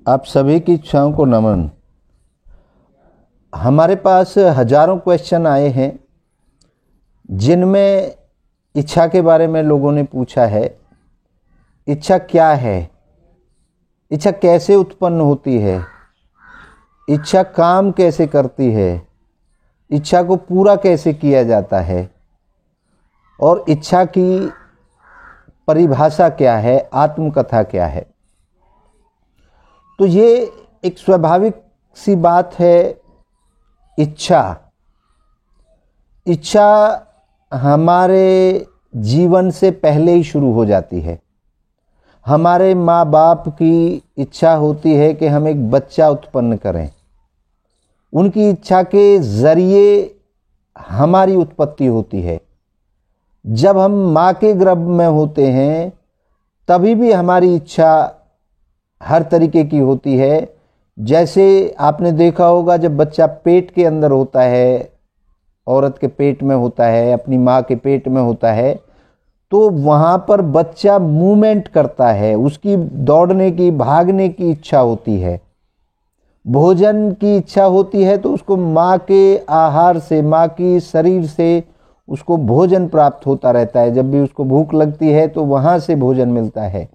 आप सभी की इच्छाओं को नमन। हमारे पास हजारों क्वेश्चन आए हैं जिनमें इच्छा के बारे में लोगों ने पूछा है। इच्छा क्या है? इच्छा कैसे उत्पन्न होती है? इच्छा काम कैसे करती है? इच्छा को पूरा कैसे किया जाता है? और इच्छा की परिभाषा क्या है? आत्मकथा क्या है? तो ये एक स्वाभाविक सी बात है। इच्छा हमारे जीवन से पहले ही शुरू हो जाती है। हमारे माँ बाप की इच्छा होती है कि हम एक बच्चा उत्पन्न करें। उनकी इच्छा के ज़रिए हमारी उत्पत्ति होती है। जब हम माँ के गर्भ में होते हैं तभी भी हमारी इच्छा हर तरीके की होती है। जैसे आपने देखा होगा, जब बच्चा पेट के अंदर होता है, औरत के पेट में होता है, अपनी माँ के पेट में होता है, तो वहाँ पर बच्चा मूवमेंट करता है। उसकी दौड़ने की, भागने की इच्छा होती है। भोजन की इच्छा होती है तो उसको माँ के आहार से, माँ की शरीर से उसको भोजन प्राप्त होता रहता है। जब भी उसको भूख लगती है तो वहाँ से भोजन मिलता है।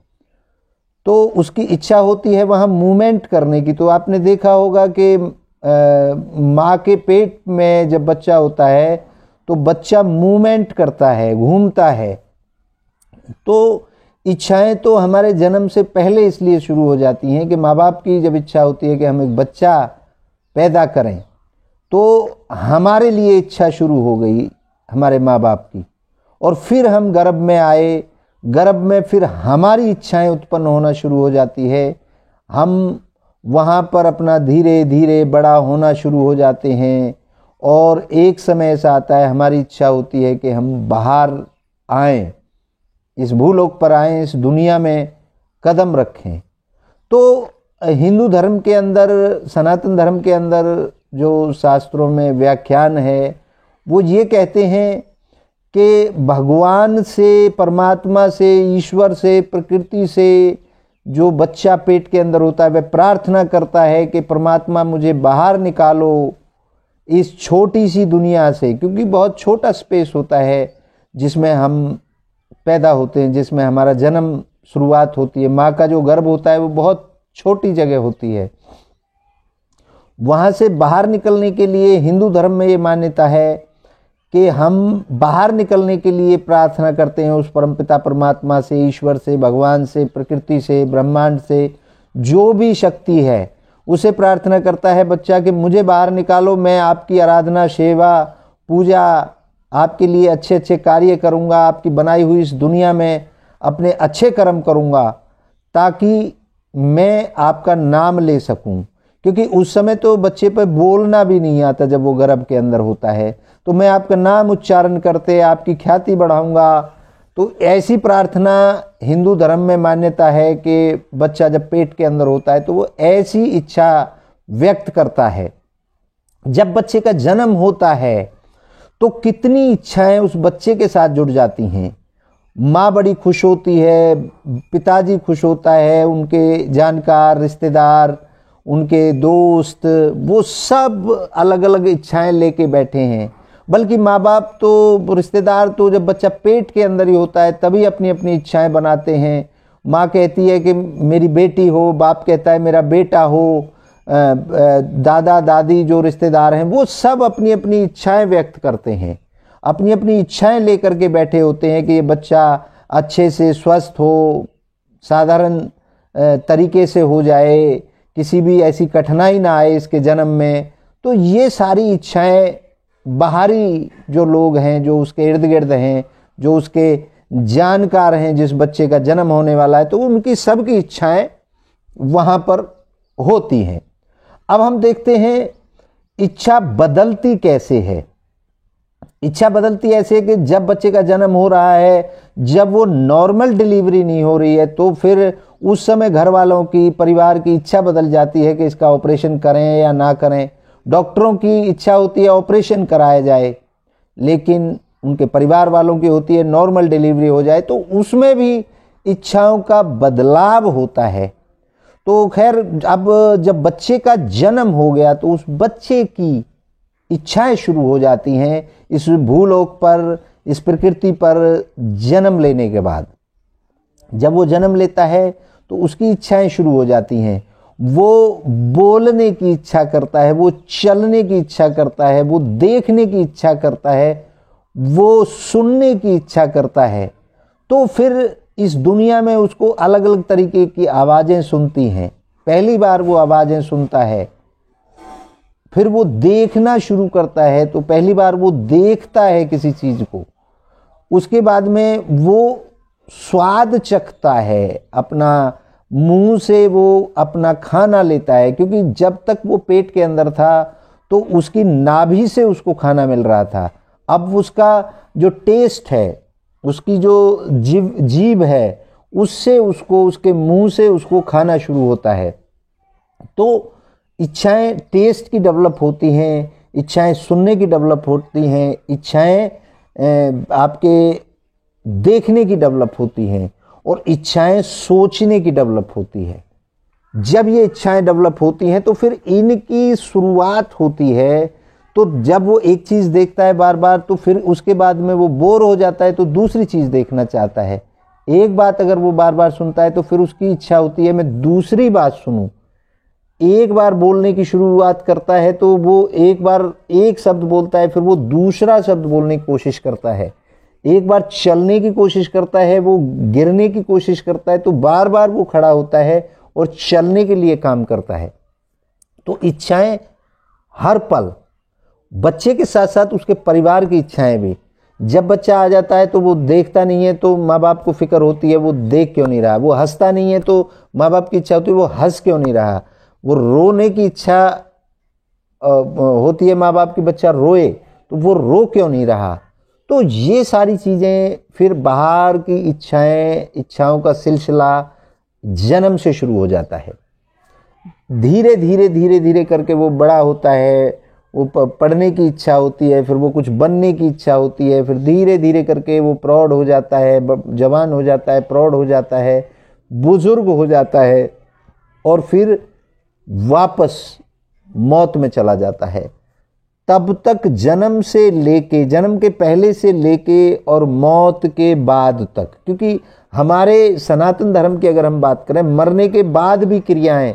तो उसकी इच्छा होती है वहाँ मूवमेंट करने की। तो आपने देखा होगा कि माँ के पेट में जब बच्चा होता है तो बच्चा मूवमेंट करता है, घूमता है। तो इच्छाएं तो हमारे जन्म से पहले इसलिए शुरू हो जाती हैं कि माँ बाप की जब इच्छा होती है कि हम एक बच्चा पैदा करें, तो हमारे लिए इच्छा शुरू हो गई हमारे माँ बाप की। और फिर हम गर्भ में आए, गर्भ में फिर हमारी इच्छाएं उत्पन्न होना शुरू हो जाती है। हम वहाँ पर अपना धीरे धीरे बड़ा होना शुरू हो जाते हैं। और एक समय ऐसा आता है, हमारी इच्छा होती है कि हम बाहर आएं, इस भूलोक पर आएं, इस दुनिया में कदम रखें। तो हिंदू धर्म के अंदर, सनातन धर्म के अंदर जो शास्त्रों में व्याख्यान है वो ये कहते हैं कि भगवान से, परमात्मा से, ईश्वर से, प्रकृति से जो बच्चा पेट के अंदर होता है वह प्रार्थना करता है कि परमात्मा मुझे बाहर निकालो इस छोटी सी दुनिया से। क्योंकि बहुत छोटा स्पेस होता है जिसमें हम पैदा होते हैं, जिसमें हमारा जन्म शुरुआत होती है। माँ का जो गर्भ होता है वो बहुत छोटी जगह होती है। वहाँ से बाहर निकलने के लिए हिंदू धर्म में ये मान्यता है कि हम बाहर निकलने के लिए प्रार्थना करते हैं उस परमपिता परमात्मा से, ईश्वर से, भगवान से, प्रकृति से, ब्रह्मांड से, जो भी शक्ति है उसे प्रार्थना करता है बच्चा कि मुझे बाहर निकालो, मैं आपकी आराधना, सेवा, पूजा, आपके लिए अच्छे अच्छे कार्य करूँगा, आपकी बनाई हुई इस दुनिया में अपने अच्छे कर्म करूँगा ताकि मैं आपका नाम ले सकूँ। क्योंकि उस समय तो बच्चे पर बोलना भी नहीं आता जब वो गर्भ के अंदर होता है। तो मैं आपका नाम उच्चारण करते आपकी ख्याति बढ़ाऊंगा। तो ऐसी प्रार्थना हिंदू धर्म में मान्यता है कि बच्चा जब पेट के अंदर होता है तो वो ऐसी इच्छा व्यक्त करता है। जब बच्चे का जन्म होता है तो कितनी इच्छाएं उस बच्चे के साथ जुड़ जाती हैं। माँ बड़ी खुश होती है, पिताजी खुश होता है, उनके जानकार, रिश्तेदार, उनके दोस्त, वो सब अलग अलग इच्छाएं लेके बैठे हैं। बल्कि माँ बाप तो, रिश्तेदार तो जब बच्चा पेट के अंदर ही होता है तभी अपनी अपनी इच्छाएं बनाते हैं। माँ कहती है कि मेरी बेटी हो, बाप कहता है मेरा बेटा हो, दादा दादी जो रिश्तेदार हैं वो सब अपनी अपनी इच्छाएं व्यक्त करते हैं, अपनी अपनी इच्छाएं लेकर के बैठे होते हैं कि ये बच्चा अच्छे से स्वस्थ हो, साधारण तरीके से हो जाए, किसी भी ऐसी कठिनाई ना आए इसके जन्म में। तो ये सारी इच्छाएं बाहरी जो लोग हैं, जो उसके इर्द गिर्द हैं, जो उसके जानकार हैं, जिस बच्चे का जन्म होने वाला है, तो उनकी सबकी इच्छाएं वहाँ पर होती हैं। अब हम देखते हैं इच्छा बदलती कैसे है। इच्छा बदलती ऐसे है कि जब बच्चे का जन्म हो रहा है, जब वो नॉर्मल डिलीवरी नहीं हो रही है, तो फिर उस समय घर वालों की, परिवार की इच्छा बदल जाती है कि इसका ऑपरेशन करें या ना करें। डॉक्टरों की इच्छा होती है ऑपरेशन कराया जाए, लेकिन उनके परिवार वालों की होती है नॉर्मल डिलीवरी हो जाए। तो उसमें भी इच्छाओं का बदलाव होता है। तो खैर, अब जब बच्चे का जन्म हो गया तो उस बच्चे की इच्छाएं शुरू हो जाती हैं इस भूलोक पर, इस प्रकृति पर जन्म लेने के बाद। जब वो जन्म लेता है तो उसकी इच्छाएं शुरू हो जाती हैं। वो बोलने की इच्छा करता है, वो चलने की इच्छा करता है, वो देखने की इच्छा करता है, वो सुनने की इच्छा करता है। तो फिर इस दुनिया में उसको अलग अलग तरीके की आवाज़ें सुनती हैं। पहली बार वो आवाज़ें सुनता है, फिर वो देखना शुरू करता है, तो पहली बार वो देखता है किसी चीज़ को। उसके बाद में वो स्वाद चखता है, अपना मुंह से वो अपना खाना लेता है, क्योंकि जब तक वो पेट के अंदर था तो उसकी नाभि से उसको खाना मिल रहा था। अब उसका जो टेस्ट है, उसकी जो जीभ है, उससे उसको, उसके मुंह से उसको खाना शुरू होता है। तो इच्छाएं टेस्ट की डेवलप होती हैं, इच्छाएं सुनने की डेवलप होती हैं, इच्छाएं आपके देखने की डेवलप होती हैं, और इच्छाएं सोचने की डेवलप होती है। जब ये इच्छाएं डेवलप होती हैं तो फिर इनकी शुरुआत होती है। तो जब वो एक चीज़ देखता है बार बार, तो फिर उसके बाद में वो बोर हो जाता है तो दूसरी चीज़ देखना चाहता है। एक बात अगर वो बार बार सुनता है तो फिर उसकी इच्छा होती है मैं दूसरी बात सुनूं। एक बार बोलने की शुरुआत करता है तो वो एक बार एक शब्द बोलता है, फिर वो दूसरा शब्द बोलने की कोशिश करता है। एक बार चलने की कोशिश करता है, वो गिरने की कोशिश करता है, तो बार बार वो खड़ा होता है और चलने के लिए काम करता है। तो इच्छाएं हर पल, बच्चे के साथ साथ उसके परिवार की इच्छाएं भी। जब बच्चा आ जाता है तो वो देखता नहीं है तो माँ बाप को फिक्र होती है वो देख क्यों नहीं रहा। वो हंसता नहीं है तो माँ बाप की इच्छा होती है वो हंस क्यों नहीं रहा। वो रोने की इच्छा होती है माँ बाप की, बच्चा रोए तो वो रो क्यों नहीं रहा। तो ये सारी चीज़ें फिर बाहर की इच्छाओं का सिलसिला जन्म से शुरू हो जाता है। धीरे धीरे धीरे धीरे करके वो बड़ा होता है, वो पढ़ने की इच्छा होती है, फिर वो कुछ बनने की इच्छा होती है, फिर धीरे धीरे करके वो प्रौढ़ हो जाता है, जवान हो जाता है, प्रौढ़ हो जाता है, बुजुर्ग हो जाता है, और फिर वापस मौत में चला जाता है। तब तक जन्म से लेके, जन्म के पहले से लेके और मौत के बाद तक, क्योंकि हमारे सनातन धर्म की अगर हम बात करें, मरने के बाद भी क्रियाएं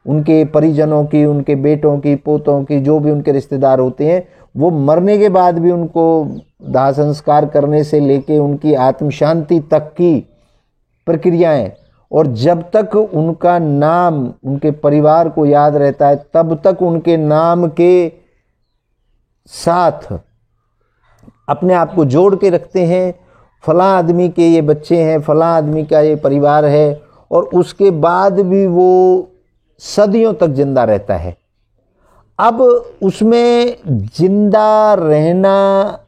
उनके परिजनों की, उनके बेटों की, पोतों की, जो भी उनके रिश्तेदार होते हैं, वो मरने के बाद भी उनको दाह संस्कार करने से लेके उनकी आत्म शांति तक की प्रक्रियाएं, और जब तक उनका नाम उनके परिवार को याद रहता है तब तक उनके नाम के साथ अपने आप को जोड़ के रखते हैं। फलां आदमी के ये बच्चे हैं, फलां आदमी का ये परिवार है, और उसके बाद भी वो सदियों तक जिंदा रहता है। अब उसमें जिंदा रहना,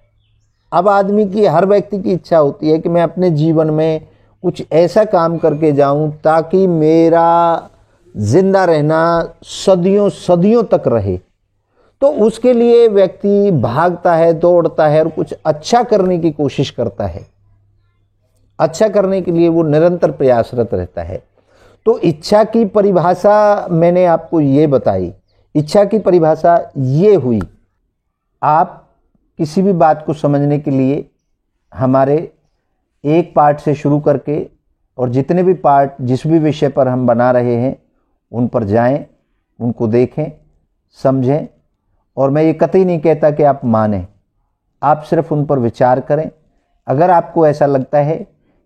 अब आदमी की, हर व्यक्ति की इच्छा होती है कि मैं अपने जीवन में कुछ ऐसा काम करके जाऊं ताकि मेरा जिंदा रहना सदियों सदियों तक रहे। तो उसके लिए व्यक्ति भागता है, दौड़ता है और कुछ अच्छा करने की कोशिश करता है। अच्छा करने के लिए वो निरंतर प्रयासरत रहता है। तो इच्छा की परिभाषा मैंने आपको ये बताई। इच्छा की परिभाषा ये हुई। आप किसी भी बात को समझने के लिए हमारे एक पार्ट से शुरू करके और जितने भी पार्ट जिस भी विषय पर हम बना रहे हैं उन पर जाएं, उनको देखें, समझें। और मैं ये कतई नहीं कहता कि आप मानें, आप सिर्फ उन पर विचार करें। अगर आपको ऐसा लगता है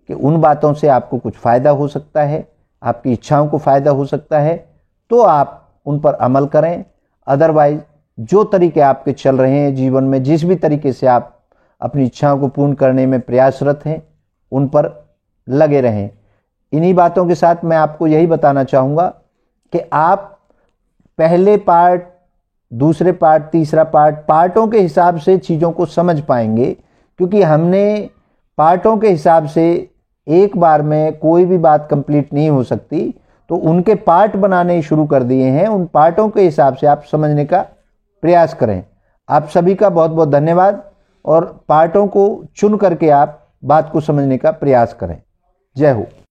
कि उन बातों से आपको कुछ फ़ायदा हो सकता है, आपकी इच्छाओं को फ़ायदा हो सकता है, तो आप उन पर अमल करें। अदरवाइज जो तरीके आपके चल रहे हैं जीवन में, जिस भी तरीके से आप अपनी इच्छाओं को पूर्ण करने में प्रयासरत हैं, उन पर लगे रहें। इन्हीं बातों के साथ मैं आपको यही बताना चाहूँगा कि आप पहले पार्ट, दूसरे पार्ट, तीसरा पार्ट, पार्टों के हिसाब से चीज़ों को समझ पाएंगे, क्योंकि हमने पार्टों के हिसाब से एक बार में कोई भी बात कंप्लीट नहीं हो सकती, तो उनके पार्ट बनाने शुरू कर दिए हैं। उन पार्टों के हिसाब से आप समझने का प्रयास करें। आप सभी का बहुत बहुत धन्यवाद, और पार्टों को चुन करके आप बात को समझने का प्रयास करें। जय हो।